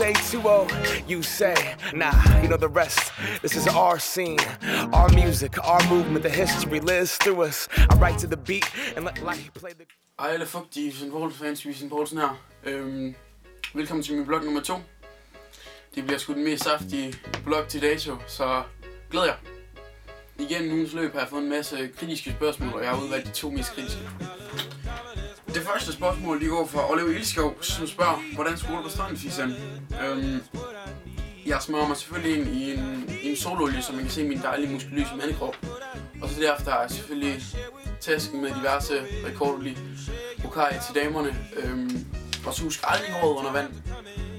say 2-0, you say, nah, you know the rest. This is our scene, our music, our movement, the history lives through us. I write to the beat and let light play the... Ej, alle fugtige Usain Bolt-fans, Usain Boldsen her. Velkommen til min blog nummer 2. Det bliver sgu den mest saftige blog til dato, så glæder jeg. Igen ugens løb har jeg fået en masse kritiske spørgsmål, og jeg har udvalgt de 2 mest kritiske. Det første spørgsmål de går fra Oliver Ilskov, som spørger, hvordan skulle du på stranden, Fisan? Jeg smører mig selvfølgelig ind i en sololie, så man kan se min dejlige muskuløse mandekrop. Og så derefter har jeg selvfølgelig tasken med diverse rekordlige bokai til damerne. Og så husk aldrig håret under vand,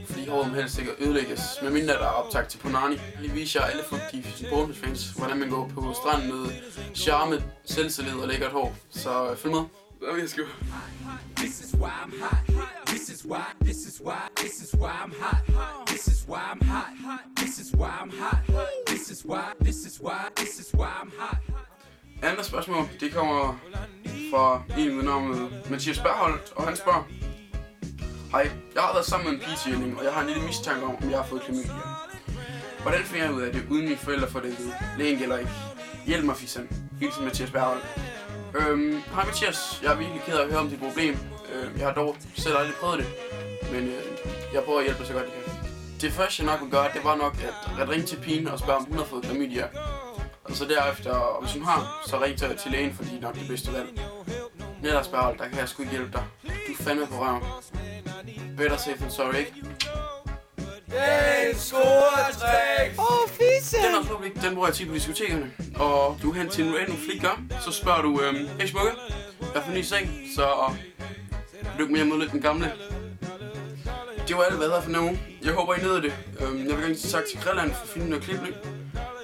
fordi håret må helst ikke ødelægges, medmindre der er optag til Punani. Jeg viser jer alle fugtige bonusfans, hvordan man går på stranden med charme, selvtillid og lækkert hår. Så følg med. Hvad vil jeg skrive? This is why I'm hot. This is why, this is why, this is why I'm hot. This is why I'm hot. This is why I'm hot. This is why, this is why, this is why I'm hot. Andet spørgsmål, det kommer fra en ved navnet Mathias Bergholt, og han spørger: hej, jeg har været sammen med en pige, og jeg har en lille mistanke om jeg har fået klamydia. Hvordan finder jeg ud af det, uden mine forældre får det at vide? Lægen gælder ikke. Hjælp mig, Fisan. Hilsen Mathias Bergholt. Hej Mathias, jeg er virkelig ked af at høre om dit problem. Jeg har dog selv aldrig prøvet det, men jeg prøver at hjælpe så godt jeg kan. Det første jeg nok vil gøre, det var nok at ringe til pigen og spørge om hun har fået klamydia. Og så derefter, hvis hun har, så ring til lægen, fordi nok det bedste valg. Ellers Bergholt, der kan jeg sgu ikke hjælpe dig. Du er fandme på røven. Better safe than sorry, ikke? Den scoretræk! Den afslutning, den bruger jeg tit på diskotekerne. Og du er hen til en random flikker, så spørger du, hey smukke, jeg har fået en ny seng, så vil du ikke mere mod den gamle? Det var alt, hvad jeg havde for nu. Jeg håber, I nød det. Jeg vil gerne sige tak til Grelland for at finde noget klipning.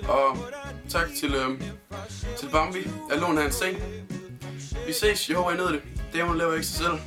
Og tak til Bambi, at låne hans seng. Vi ses, jeg håber, I nød det. Det må laver ikke sig selv.